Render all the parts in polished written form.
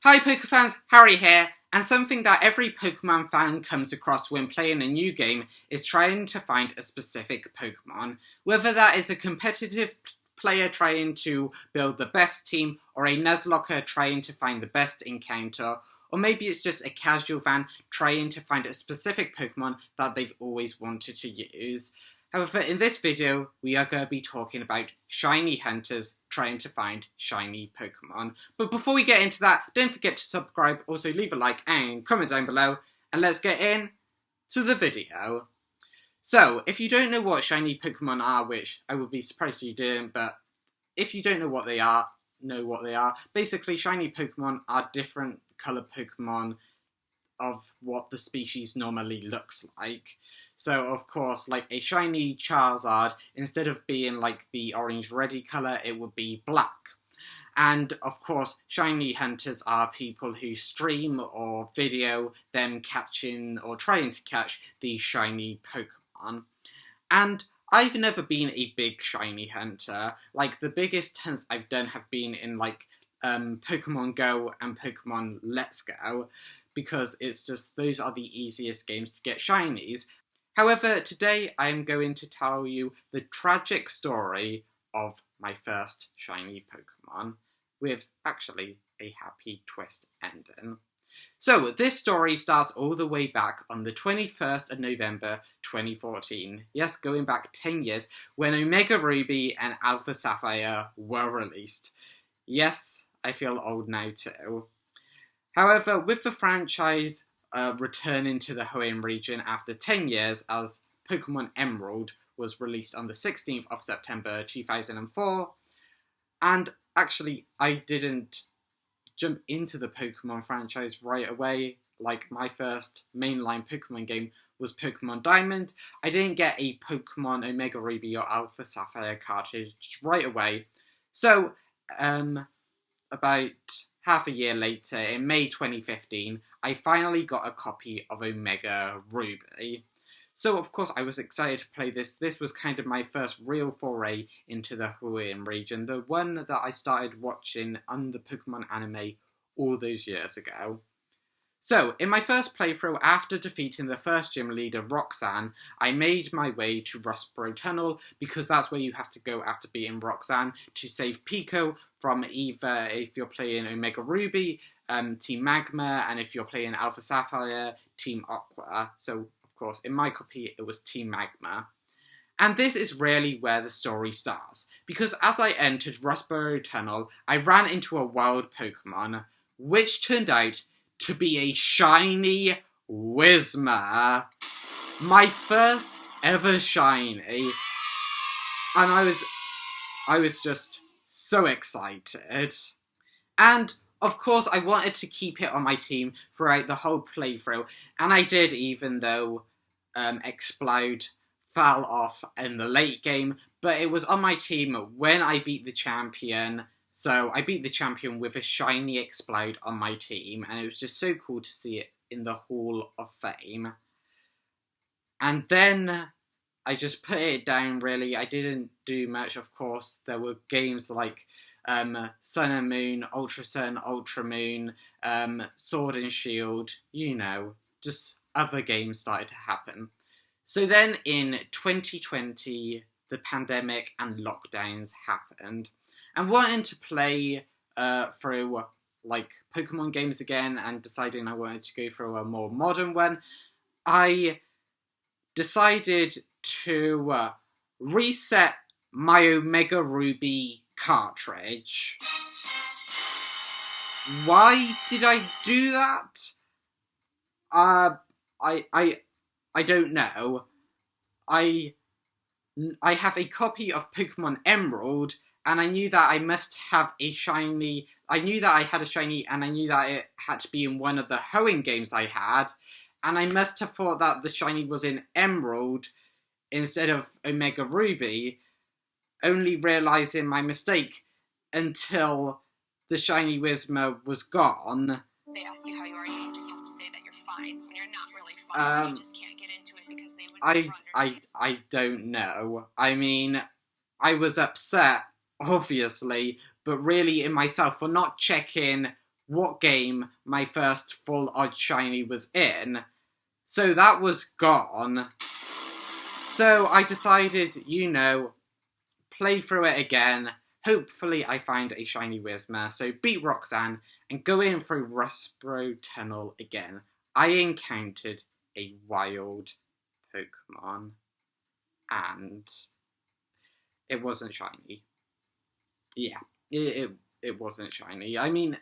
Hi Poke fans, Harry here, and something that every Pokemon fan comes across when playing a new game is trying to find a specific Pokemon. Whether that is a competitive player trying to build the best team, or a Nuzlocke trying to find the best encounter, or maybe it's just a casual fan trying to find a specific Pokemon that they've always wanted to use. However, in this video, we are going to be talking about shiny hunters trying to find shiny Pokemon. But before we get into that, don't forget to subscribe, also leave a like and comment down below, and let's get in to the video. So, if you don't know what shiny Pokemon are, which I would be surprised if you didn't, but if you don't know what they are, basically shiny Pokemon are different colour Pokemon of what the species normally looks like. So, of course, like a shiny Charizard, instead of being like the orange-reddy colour, it would be black. And, of course, shiny hunters are people who stream or video them catching or trying to catch these shiny Pokemon. And I've never been a big shiny hunter. Like, the biggest hunts I've done have been in, like, Pokemon Go and Pokemon Let's Go, because it's just, those are the easiest games to get shinies. However, today I am going to tell you the tragic story of my first shiny Pokemon, with actually a happy twist ending. So, this story starts all the way back on the 21st of November 2014, yes, going back 10 years, when Omega Ruby and Alpha Sapphire were released. Yes, I feel old now too. However, with the franchise returning to the Hoenn region after 10 years, as Pokemon Emerald was released on the 16th of September 2004. And actually, I didn't jump into the Pokemon franchise right away. Like, my first mainline Pokemon game was Pokemon Diamond. I didn't get a Pokemon Omega Ruby or Alpha Sapphire cartridge right away. So, about half a year later, in May 2015, I finally got a copy of Omega Ruby. So, of course, I was excited to play this. This was kind of my first real foray into the Hoenn region, the one that I started watching on the Pokemon anime all those years ago. So, in my first playthrough, after defeating the first gym leader, Roxanne, I made my way to Rustboro Tunnel, because that's where you have to go after beating Roxanne to save Pico from either, if you're playing Omega Ruby, Team Magma, and if you're playing Alpha Sapphire, Team Aqua. So, of course, in my copy, it was Team Magma. And this is really where the story starts, because as I entered Rustboro Tunnel, I ran into a wild Pokemon, which turned out to be a shiny Whismur. My first ever shiny. And I was just so excited. And, of course, I wanted to keep it on my team throughout the whole playthrough. And I did, even though Explode fell off in the late game. But it was on my team when I beat the champion. So I beat the champion with a shiny Explode on my team, and it was just so cool to see it in the Hall of Fame. And then I just put it down, really. I didn't do much, of course. There were games like Sun and Moon, Ultra Sun, Ultra Moon, Sword and Shield, you know, just other games started to happen. So then in 2020, the pandemic and lockdowns happened. And wanting to play through, like, Pokemon games again and deciding I wanted to go through a more modern one, I decided to reset my Omega Ruby cartridge. Why did I do that? I don't know. I have a copy of Pokemon Emerald, and I knew that I must have a shiny. I knew that I had a shiny, and I knew that it had to be in one of the Hoenn games I had. And I must have thought that the shiny was in Emerald instead of Omega Ruby, only realising my mistake until the shiny Whismur was gone. They ask you how you are, you just have to say that you're fine when you're not really fine. You just can't get into it because they would. I don't know. I mean, I was upset, obviously, but really in myself for not checking what game my first full odd shiny was in. So that was gone. So I decided, play through it again. Hopefully I find a shiny Whismur. So beat Roxanne and go in through Rustboro Tunnel again. I encountered a wild Pokemon and it wasn't shiny. Yeah, it wasn't shiny. I mean,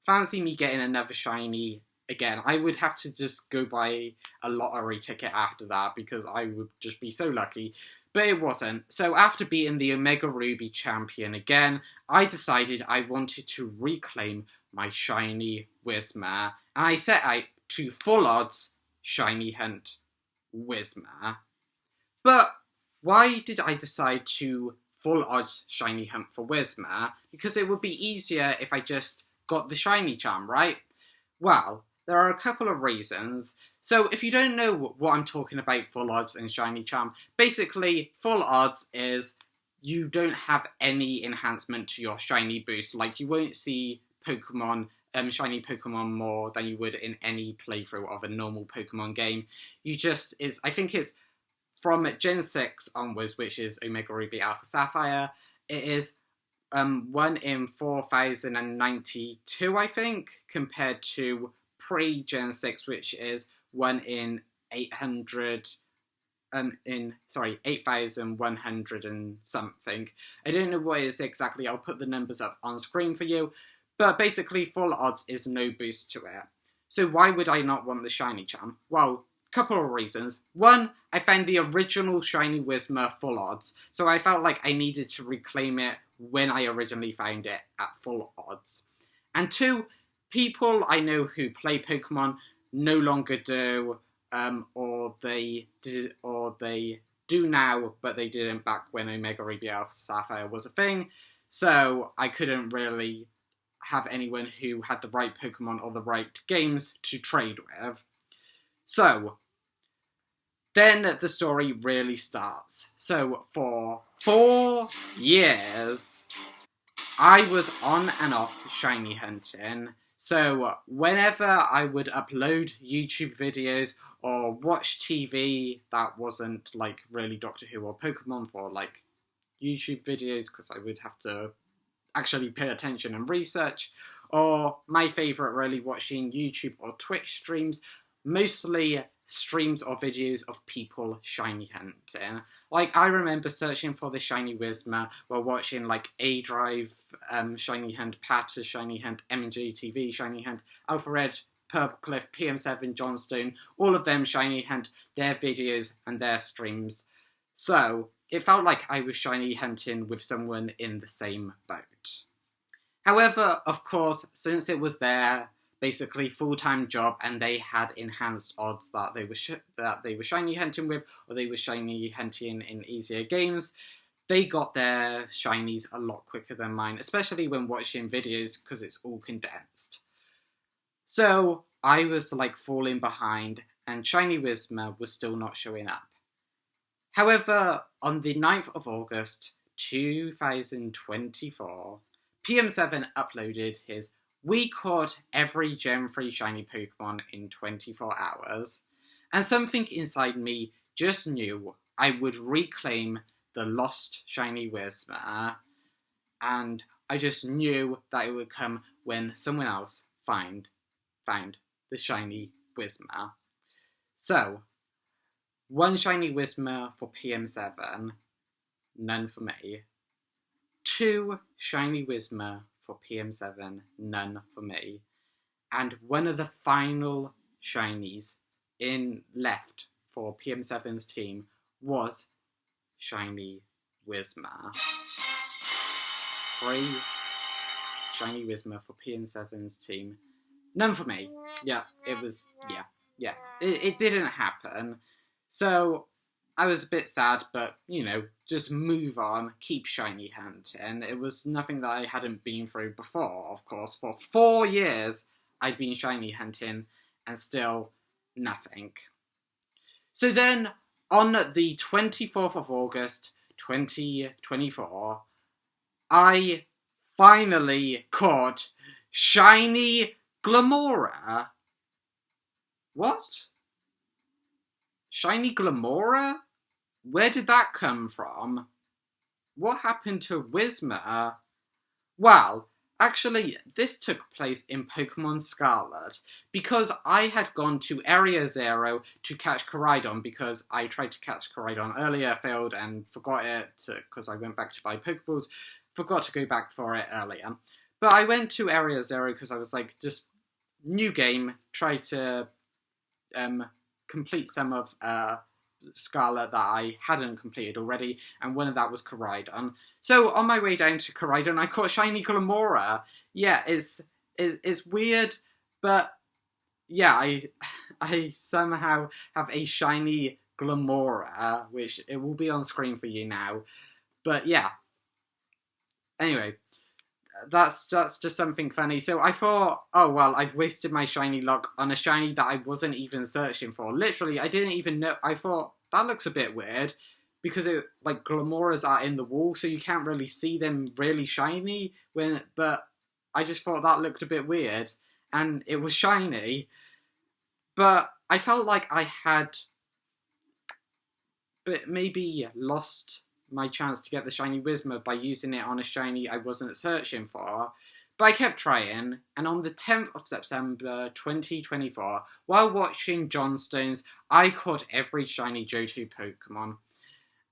fancy me getting another shiny again. I would have to just go buy a lottery ticket after that because I would just be so lucky. But it wasn't. So after beating the Omega Ruby champion again, I decided I wanted to reclaim my shiny Whismur. And I set out to full odds shiny hunt Whismur. But why did I decide to full odds shiny hunt for Whismur? Because it would be easier if I just got the shiny charm, right? Well, there are a couple of reasons. So if you don't know what I'm talking about, full odds and shiny charm, basically full odds is you don't have any enhancement to your shiny boost. Like, you won't see Pokemon, shiny Pokemon more than you would in any playthrough of a normal Pokemon game. I think it's from Gen 6 onwards, which is Omega Ruby Alpha Sapphire, it is 1 in 4,092, I think, compared to pre-Gen 6, which is 1 in 8,100 and something. I don't know what it is exactly, I'll put the numbers up on screen for you, but basically full odds is no boost to it. So why would I not want the shiny charm? Well, couple of reasons. One, I found the original shiny Whismur full odds, so I felt like I needed to reclaim it when I originally found it at full odds. And two, people I know who play Pokemon no longer do, or they do now, but they didn't back when Omega Ruby Alpha Sapphire was a thing, so I couldn't really have anyone who had the right Pokemon or the right games to trade with. So, then the story really starts. So, for 4 years, I was on and off shiny hunting. So, whenever I would upload YouTube videos or watch TV that wasn't, like, really Doctor Who or Pokemon for, like, YouTube videos, because I would have to actually pay attention and research, or my favourite, really, watching YouTube or Twitch streams, mostly streams or videos of people shiny hunting. Like, I remember searching for the shiny Whismur while watching, like, A-Drive shiny hunt, Patter shiny hunt, M&G TV shiny hunt, Alpha Red, Purple Cliff, PM7, Johnstone, all of them shiny hunt their videos and their streams. So, it felt like I was shiny hunting with someone in the same boat. However, of course, since it was their basically full-time job and they had enhanced odds that they were shiny hunting with, or they were shiny hunting in easier games, they got their shinies a lot quicker than mine, especially when watching videos because it's all condensed. So I was like falling behind and shiny Whismur was still not showing up. However, on the 9th of August 2024, PM7 uploaded his "We caught every Gen 3 shiny Pokemon in 24 hours, and something inside me just knew I would reclaim the lost shiny Whismur, and I just knew that it would come when someone else found the shiny Whismur. So, 1 shiny Whismur for PM7, none for me. 2 shiny Whismur for PM7, none for me. And one of the final shinies left for PM7's team was shiny Whismur. 3 shiny Whismur for PM7's team, none for me. It didn't happen. So I was a bit sad, but, just move on, keep shiny hunting. It was nothing that I hadn't been through before, of course. For 4 years, I'd been shiny hunting, and still nothing. So then, on the 24th of August, 2024, I finally caught Shiny Glamora. What? Shiny Glamora? Where did that come from? What happened to Whismur? Well, actually, this took place in Pokemon Scarlet, because I had gone to Area Zero to catch Koraidon, because I tried to catch Koraidon earlier, failed, and forgot it, because I went back to buy Pokeballs, forgot to go back for it earlier. But I went to Area Zero because I was like, just new game, try to complete some of Scarlet that I hadn't completed already, and one of that was Koraidon. So on my way down to Koraidon, I caught Shiny Glamora. Yeah, it's weird, but yeah, I somehow have a Shiny Glamora, which it will be on screen for you now. But yeah. Anyway, that's just something funny. So I thought, oh well, I've wasted my shiny luck on a shiny that I wasn't even searching for. Literally, I didn't even know. I thought, that looks a bit weird, because Glamoras are in the wall, so you can't really see them really shiny. But I just thought that looked a bit weird, and it was shiny. But I felt like I had, but maybe lost my chance to get the shiny Whismur by using it on a shiny I wasn't searching for. But I kept trying, and on the 10th of September 2024, while watching Johnstones, I caught every shiny Johto Pokemon.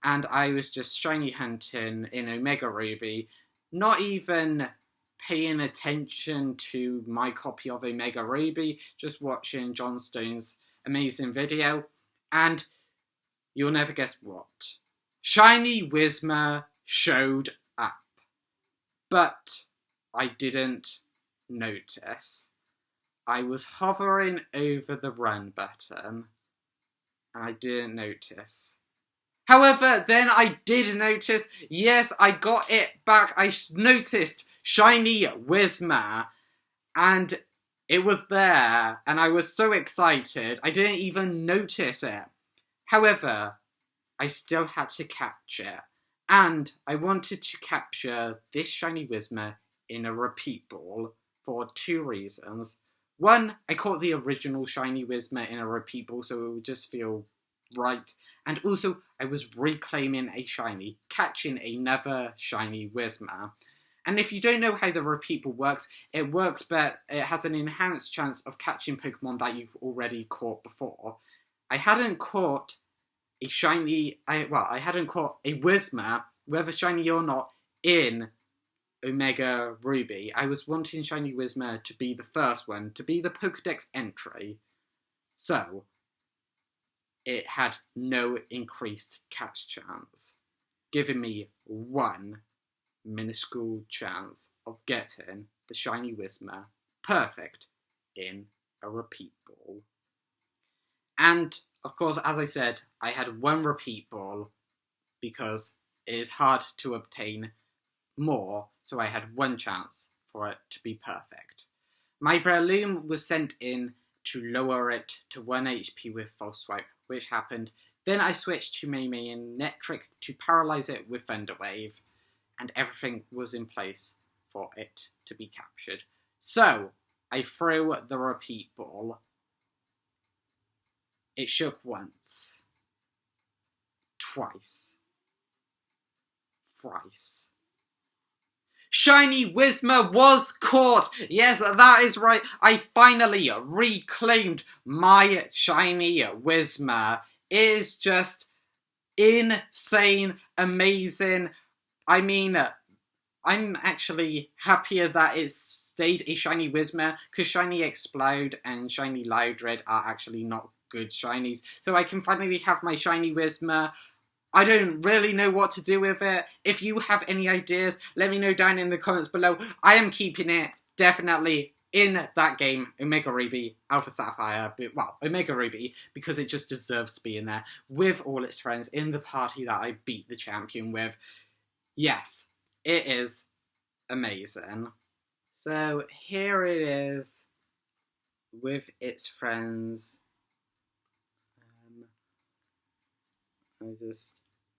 And I was just shiny hunting in Omega Ruby, not even paying attention to my copy of Omega Ruby, just watching Johnstone's amazing video, and you'll never guess what. Shiny Whismur showed up, but I didn't notice. I was hovering over the run button, and I didn't notice. However, then I did notice, yes, I got it back. I noticed Shiny Whismur, and it was there, and I was so excited, I didn't even notice it. However, I still had to catch it, and I wanted to capture this shiny Whismur in a repeat ball for two reasons. One, I caught the original shiny Whismur in a repeat ball, so it would just feel right, and also I was reclaiming a shiny, catching another shiny Whismur. And if you don't know how the repeat ball works, it has an enhanced chance of catching Pokemon that you've already caught before. I hadn't caught a shiny, I hadn't caught a Whismur, whether shiny or not, in Omega Ruby. I was wanting shiny Whismur to be the first one, to be the Pokedex entry. So, it had no increased catch chance, giving me one minuscule chance of getting the shiny Whismur perfect in a repeat ball. And of course, as I said, I had one repeat ball because it is hard to obtain more, so I had one chance for it to be perfect. My Breloom was sent in to lower it to 1 HP with False Swipe, which happened. Then I switched to my main Netric to paralyze it with Thunder Wave, and everything was in place for it to be captured. So, I threw the repeat ball. It shook once, twice, thrice. Shiny Whismur was caught! Yes, that is right. I finally reclaimed my shiny Whismur. It is just insane, amazing. I mean, I'm actually happier that it stayed a shiny Whismur, because shiny Explode and shiny Loudred are actually not good shinies. So I can finally have my shiny Whismur. I don't really know what to do with it. If you have any ideas, let me know down in the comments below. I am keeping it, definitely, in that game, Omega Ruby, Alpha Sapphire, well, Omega Ruby, because it just deserves to be in there, with all its friends, in the party that I beat the champion with. Yes, it is amazing. So, here it is, with its friends. I'll just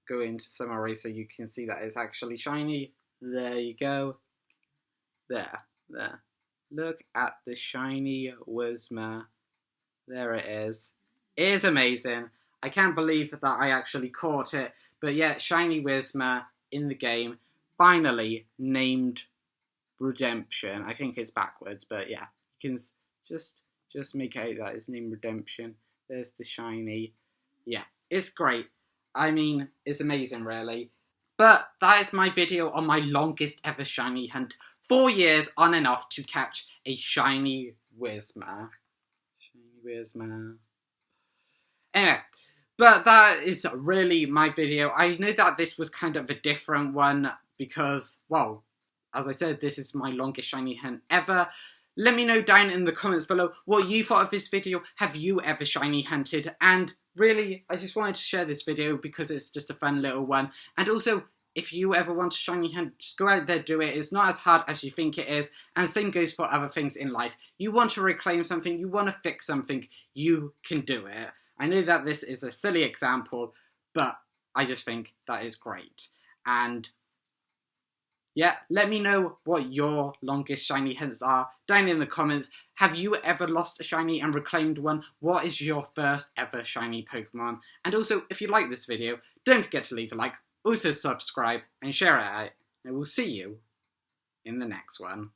go into summary so you can see that it's actually shiny. There you go. There. Look at the shiny Whismur. There it is. It is amazing. I can't believe that I actually caught it. But yeah, shiny Whismur in the game. Finally named Redemption. I think it's backwards, but yeah. You can just make out that it's named Redemption. There's the shiny. Yeah, it's great. I mean, it's amazing, really. But that is my video on my longest ever shiny hunt. 4 years on and off to catch a shiny Whismur. Shiny Whismur. Anyway, but that is really my video. I know that this was kind of a different one because, well, as I said, this is my longest shiny hunt ever. Let me know down in the comments below what you thought of this video. Have you ever shiny hunted? And really, I just wanted to share this video because it's just a fun little one. And also, if you ever want to shiny hunt, just go out there, do it. It's not as hard as you think it is. And the same goes for other things in life. You want to reclaim something, you want to fix something, you can do it. I know that this is a silly example, but I just think that is great. And yeah, let me know what your longest shiny hunts are down in the comments. Have you ever lost a shiny and reclaimed one? What is your first ever shiny Pokemon? And also, if you like this video, don't forget to leave a like, also subscribe and share it out. And we'll see you in the next one.